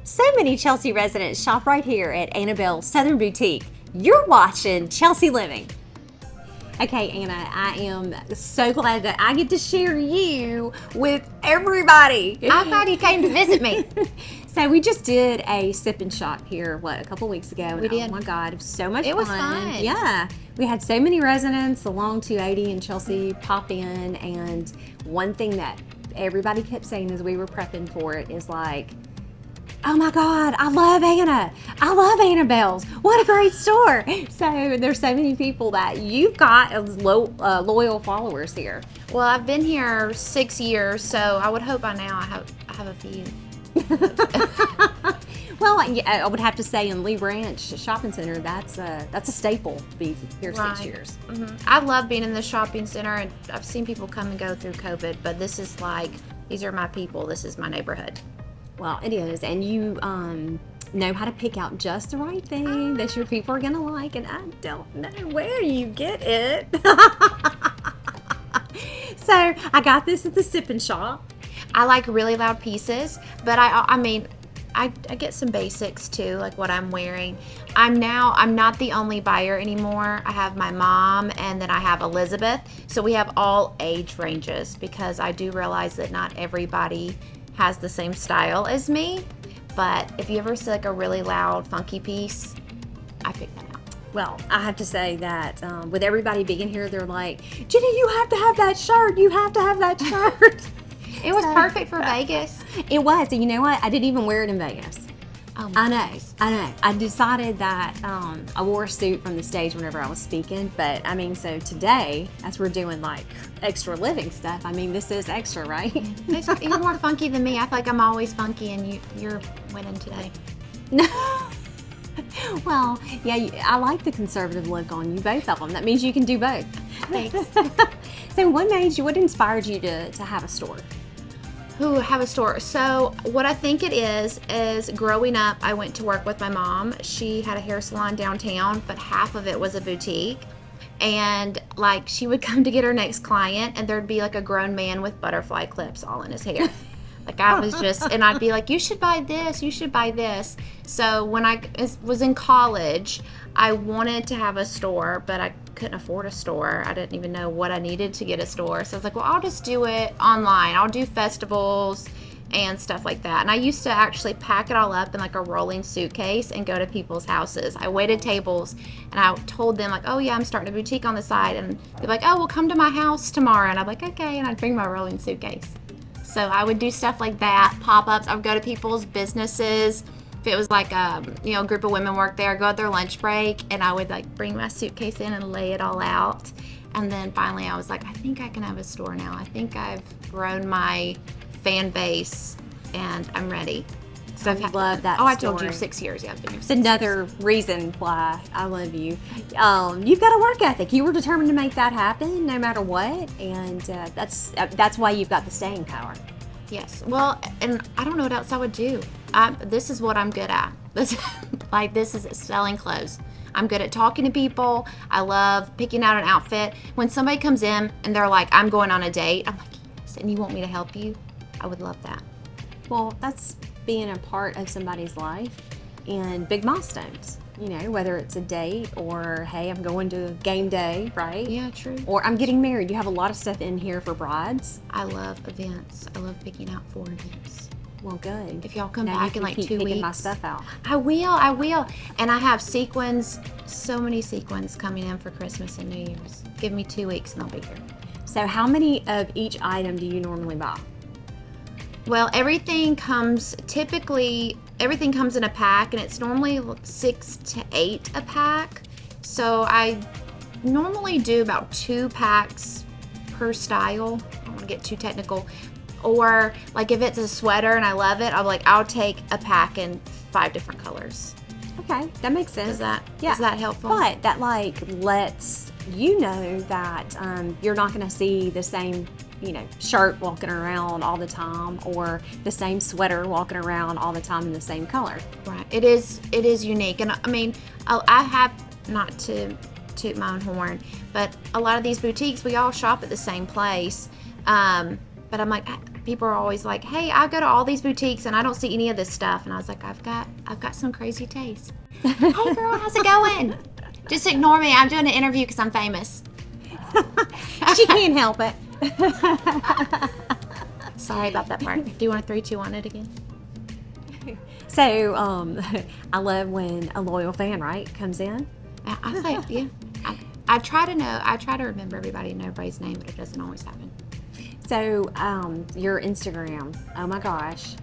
So many Chelsea residents shop right here at Annabelle Southern Boutique. You're watching Chelsea Living. Okay, Anna, I am so glad that I get to share you with everybody. I'm glad you came to visit me. So we just did a sip and shop here, a couple weeks ago. We did. Oh my God, it was so much fun. It was fun. Yeah. We had so many residents along 280 in Chelsea pop in, and one thing that everybody kept saying as we were prepping for it is like, oh my God, I love Anna. I love Annabelle's. What a great store. So there's so many people that you've got as loyal followers here. Well, I've been here 6 years, so I would hope by now I have a few. Well, I would have to say in Lee Ranch Shopping Center, that's a staple to be here 6 years. Mm-hmm. I love being in the shopping center, and I've seen people come and go through COVID, but this is like, these are my people. This is my neighborhood. Well, it is, and you know how to pick out just the right thing that your people are gonna like, and I don't know where you get it. So I got this at the Sip and Shop. I like really loud pieces, but I mean, I get some basics too, like what I'm wearing. I'm not the only buyer anymore. I have my mom, and then I have Elizabeth. So we have all age ranges, because I do realize that not everybody has the same style as me. But if you ever see like a really loud, funky piece, I pick that out. Well, I have to say that with everybody being here, they're like, Jenny, you have to have that shirt. You have to have that shirt. It was perfect for Vegas. It was. And you know what? I didn't even wear it in Vegas. Oh, I know. I decided that I wore a suit from the stage whenever I was speaking. But, I mean, so today, as we're doing, like, extra living stuff, I mean, this is extra, right? You're more funky than me. I feel like I'm always funky, and you're winning today. No. Well, yeah, I like the conservative look on you, both of them. That means you can do both. Thanks. So what inspired you to have a store? Who have a store? So what I think it is growing up, I went to work with my mom. She had a hair salon downtown, but half of it was a boutique. And like, she would come to get her next client, and there'd be like a grown man with butterfly clips all in his hair. Like, I was just, and I'd be like, you should buy this, you should buy this. So when I was in college, I wanted to have a store, but I couldn't afford a store. I didn't even know what I needed to get a store. So I was like, well, I'll just do it online. I'll do festivals and stuff like that. And I used to actually pack it all up in like a rolling suitcase and go to people's houses. I waited tables, and I told them like, oh yeah, I'm starting a boutique on the side. And they'd be like, oh, well, come to my house tomorrow. And I'm like, okay. And I'd bring my rolling suitcase. So I would do stuff like that, pop-ups. I would go to people's businesses. If it was like a group of women work there, go at their lunch break, and I would like bring my suitcase in and lay it all out. And then finally I was like, I think I can have a store now. I think I've grown my fan base, and I'm ready. So I love that I story. told you 6 years. Yeah, I've been here. It's another reason why I love you. You've got a work ethic. You were determined to make that happen no matter what, and that's why you've got the staying power. Yes. Well, and I don't know what else I would do. This is what I'm good at. This is selling clothes. I'm good at talking to people. I love picking out an outfit. When somebody comes in and they're like, I'm going on a date, I'm like, yes, and you want me to help you? I would love that. Well, that's being a part of somebody's life and big milestones. You know, whether it's a date or, hey, I'm going to game day, right? Yeah, true. Or I'm getting married. You have a lot of stuff in here for brides. I love events. I love picking out for events. Well, good. If y'all come now back in like 2 weeks. Picking my stuff out. I will. And I have sequins, so many sequins coming in for Christmas and New Year's. Give me 2 weeks and I'll be here. So how many of each item do you normally buy? Well, everything comes in a pack, and it's normally 6 to 8 a pack. So I normally do about 2 packs per style. I don't want to get too technical. Or like if it's a sweater and I love it, I'll take a pack in 5 different colors. Okay, that makes sense. Is that helpful? But that like lets you know that you're not going to see the same shirt walking around all the time, or the same sweater walking around all the time in the same color. Right. It is unique. And I mean, I have, not to toot my own horn, but a lot of these boutiques, we all shop at the same place. But I'm like, people are always like, hey, I go to all these boutiques and I don't see any of this stuff. And I was like, I've got some crazy taste. Hey girl, how's it going? Just ignore me. I'm doing an interview because I'm famous. She can't help it. Sorry about that part. Do you want a 3, 2, 1 it again? So, I love when a loyal fan, right, comes in. I say, yeah. I try to remember everybody and everybody's name, but it doesn't always happen. So, your Instagram, oh my gosh,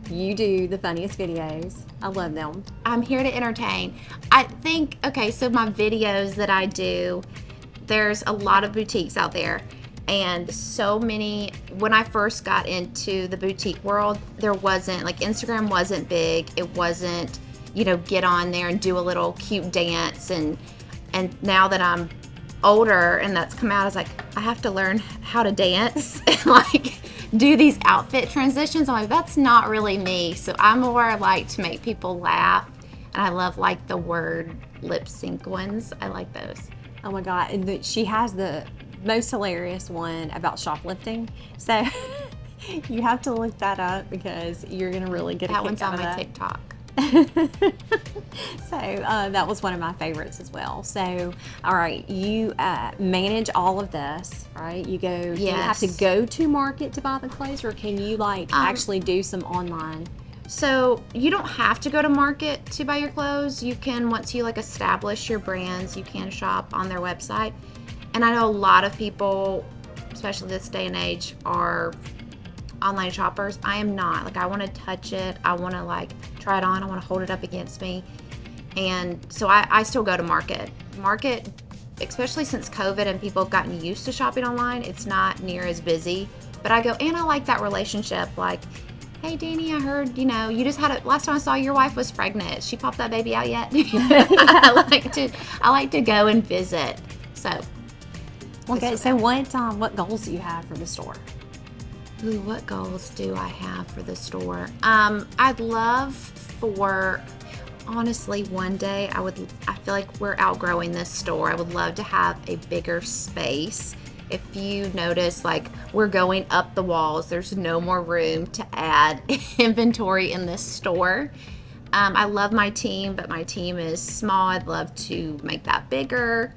you do the funniest videos. I love them. I'm here to entertain. I think, okay, so my videos that I do, there's a lot of boutiques out there. And so many, when I first got into the boutique world, there wasn't, like, Instagram wasn't big. It wasn't, get on there and do a little cute dance. And now that I'm older and that's come out, I was like, I have to learn how to dance and, like, do these outfit transitions. I'm like, that's not really me. So I'm more like to make people laugh. And I love, like, the word lip sync ones. I like those. Oh my God. And she has the most hilarious one about shoplifting. So you have to look that up because you're going to really get a that kick one's out on of my that. TikTok. So that was one of my favorites as well. So, all right, you manage all of this, right? You go. Do you have to go to market to buy the clothes, or can you actually do some online? So you don't have to go to market to buy your clothes. You can, once you establish your brands, you can shop on their website. And I know a lot of people, especially this day and age, are online shoppers. I am not. I want to touch it. I want to try it on. I want to hold it up against me. And so I still go to market. Market, especially since COVID and people have gotten used to shopping online, it's not near as busy. But I go, and I like that relationship. Hey, Danny, I heard, you just had last time I saw your wife was pregnant. She popped that baby out yet? I like to go and visit. So. Okay, so what goals do you have for the store? Ooh, what goals do I have for the store? I'd love for, honestly, one day I feel like we're outgrowing this store. I would love to have a bigger space. If you notice, we're going up the walls, there's no more room to add inventory in this store. I love my team, but my team is small. I'd love to make that bigger.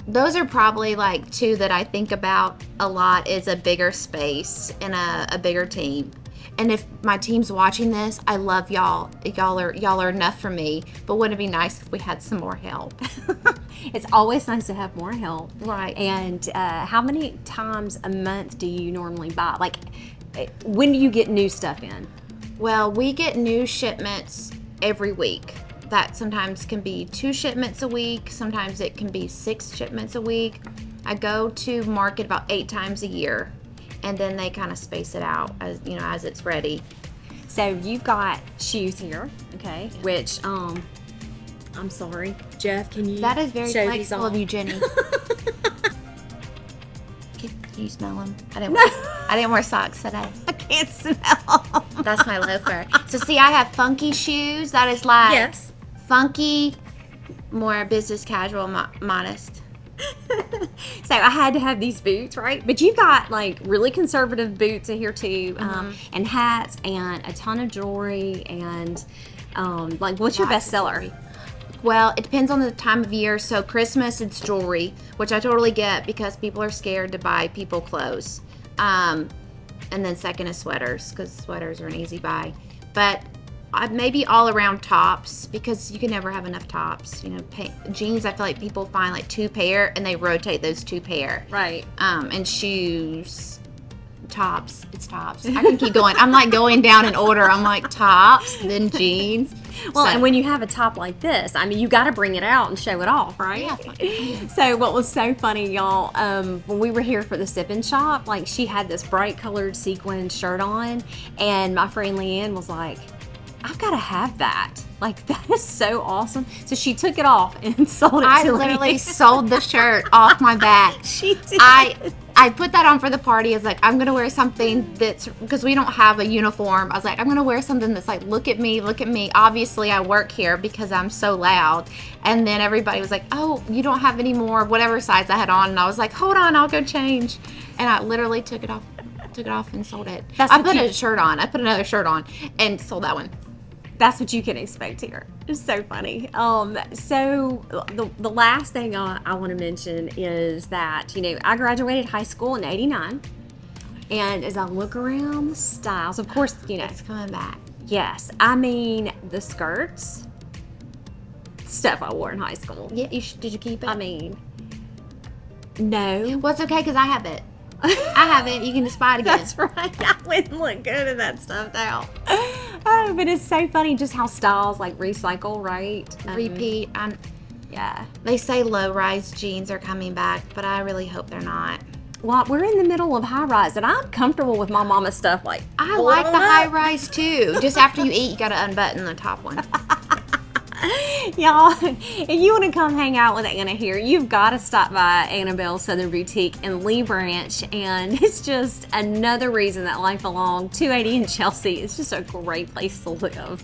Those are probably two that I think about a lot, is a bigger space and a bigger team. And if my team's watching this, I love y'all. Y'all are enough for me. But wouldn't it be nice if we had some more help? It's always nice to have more help. Right. And how many times a month do you normally buy? When do you get new stuff in? Well, we get new shipments every week. That sometimes can be 2 shipments a week. Sometimes it can be 6 shipments a week. I go to market about 8 times a year, and then they kind of space it out as it's ready. So you've got shoes here, okay? Yeah. Which I'm sorry, Jeff. Can you? That is very show flexible of you, Jenny. Can you smell them? I didn't wear socks today. I can't smell them. That's my loafer. So see, I have funky shoes. That is yes. Funky, more business casual, modest. So I had to have these boots, right? But you've got really conservative boots in here too, and hats and a ton of jewelry and what's your best seller? Well, it depends on the time of year. So Christmas, it's jewelry, which I totally get because people are scared to buy people clothes. And then second is sweaters, because sweaters are an easy buy. But maybe all around tops, because you can never have enough tops. Jeans, I feel like people find 2 pair and they rotate those 2 pair. Right. And shoes, tops. It's tops. I can keep going. I'm going down in order. I'm tops, then jeans. Well, and when you have a top like this, you got to bring it out and show it off, right? Yeah. So what was so funny, y'all, when we were here for the sip and shop, she had this bright colored sequin shirt on, and my friend Leanne was like, I've got to have that. That is so awesome. So she took it off and sold it to I literally Leanne. sold the shirt off my back. She did. I put that on for the party. I was I'm going to wear something that's, because we don't have a uniform. I was I'm going to wear something that's look at me. Obviously, I work here because I'm so loud. And then everybody was oh, you don't have any more, whatever size I had on. And I was hold on, I'll go change. And I literally took it off took it off and sold it. That's I what put you- a shirt on. I put another shirt on and sold that one. That's what you can expect here. It's so funny. So the last thing I want to mention is that, I graduated high school in 89. And as I look around the styles, of course, It's coming back. yes, I mean, the skirts, stuff I wore in high school. Yeah, did you keep it? I mean, no. Well, it's okay because I have it. I have it. You can just buy it again. That's right. I wouldn't look good in that stuff now. Oh, but it's so funny just how styles like recycle, right? Repeat. Yeah. They say low-rise jeans are coming back, but I really hope they're not. Well, we're in the middle of high rise, and I'm comfortable with my mama's stuff. Like, I like the high-rise too. Just after you eat, you got to unbutton the top one. Y'all, if you want to come hang out with Anna here, you've got to stop by Annabelle Southern Boutique in Lee Branch, and it's just another reason that life along 280 in Chelsea is just a great place to live.